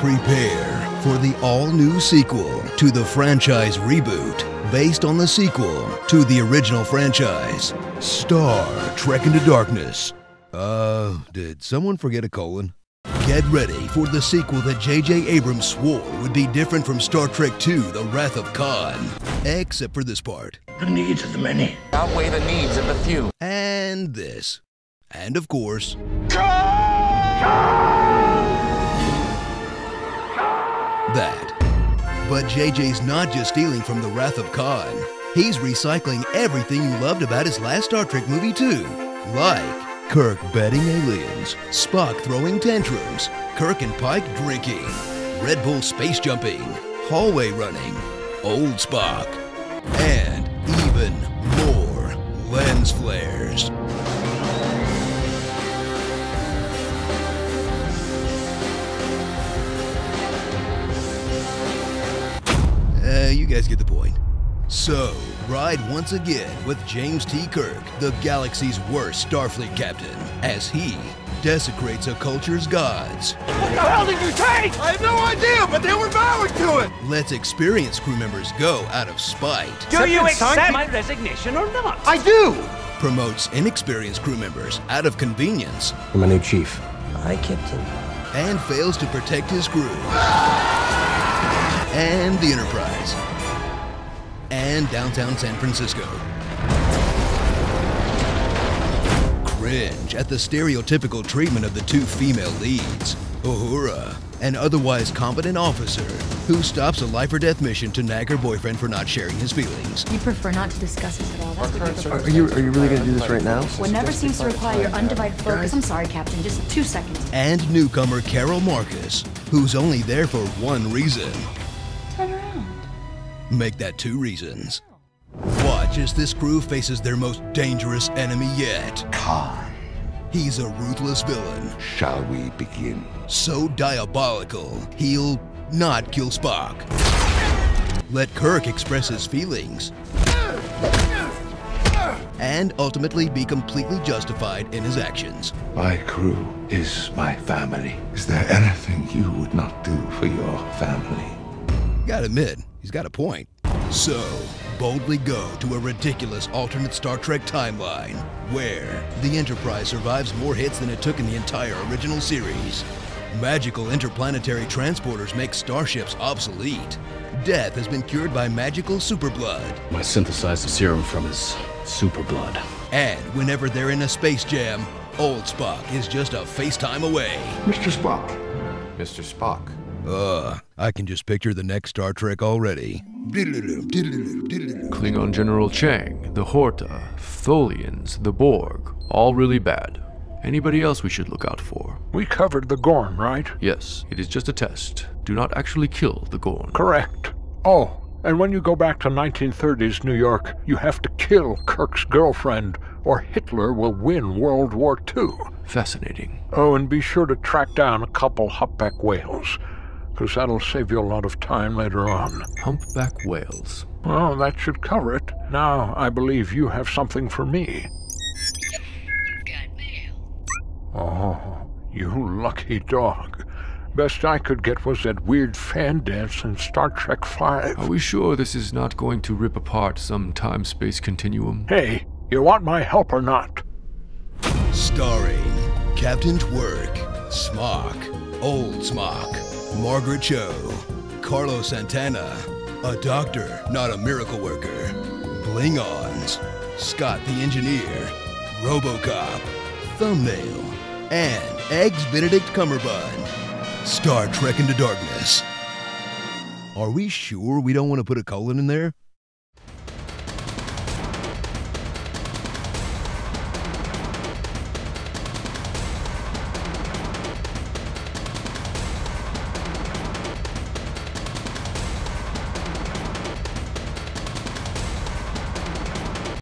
Prepare for the all-new sequel to the franchise reboot based on the sequel to the original franchise, Star Trek Into Darkness. Did someone forget a colon? Get ready for the sequel that J.J. Abrams swore would be different from Star Trek II: The Wrath of Khan, except for this part. The needs of the many outweigh the needs of the few. And this. And of course... that. But JJ's not just stealing from The Wrath of Khan. He's recycling everything you loved about his last Star Trek movie too. Like Kirk betting aliens, Spock throwing tantrums, Kirk and Pike drinking, Red Bull space jumping, hallway running, old Spock, and even more lens flares. You guys get the point. So, ride once again with James T. Kirk, the galaxy's worst Starfleet captain, as he desecrates a culture's gods. What the hell did you take? I have no idea, but they were vowing to it! Lets experienced crew members go out of spite. Do you accept my resignation or not? I do! Promotes inexperienced crew members out of convenience. I'm a new chief. Hi, Captain. And fails to protect his crew. And the Enterprise. And downtown San Francisco. Cringe at the stereotypical treatment of the two female leads. Uhura, an otherwise competent officer who stops a life-or-death mission to nag her boyfriend for not sharing his feelings. You prefer not to discuss this at all. That's what you prefer. Are you really going to do this right now? Whatever seems to require your undivided focus. I'm sorry, Captain. Just 2 seconds. And newcomer Carol Marcus, who's only there for one reason. Turn around. Make that 2 reasons. Watch as this crew faces their most dangerous enemy yet. Khan. He's a ruthless villain. Shall we begin? So diabolical, he'll not kill Spock. Let Kirk express his feelings. And ultimately be completely justified in his actions. My crew is my family. Is there anything you would not do for your family? Gotta admit, he's got a point. So, boldly go to a ridiculous alternate Star Trek timeline, where the Enterprise survives more hits than it took in the entire original series. Magical interplanetary transporters make starships obsolete. Death has been cured by magical superblood. I synthesized the serum from his superblood. And whenever they're in a space jam, old Spock is just a FaceTime away. Mr. Spock. Mr. Spock. I can just picture the next Star Trek already. Klingon General Chang, the Horta, Tholians, the Borg, all really bad. Anybody else we should look out for? We covered the Gorn, right? Yes, it is just a test. Do not actually kill the Gorn. Correct. Oh, and when you go back to 1930s New York, you have to kill Kirk's girlfriend, or Hitler will win World War II. Fascinating. Oh, and be sure to track down a couple humpback whales, because that'll save you a lot of time later on. Humpback whales. Well, that should cover it. Now, I believe you have something for me. Got mail. Oh, you lucky dog. Best I could get was that weird fan dance in Star Trek V. Are we sure this is not going to rip apart some time-space continuum? Hey, you want my help or not? Starring Captain Twerk, Smock, Old Smock, Margaret Cho, Carlos Santana, a doctor, not a miracle worker, Bling-Ons, Scott the Engineer, RoboCop, Thumbnail, and Eggs Benedict Cumberbund. Star Trek Into Darkness. Are we sure we don't want to put a colon in there?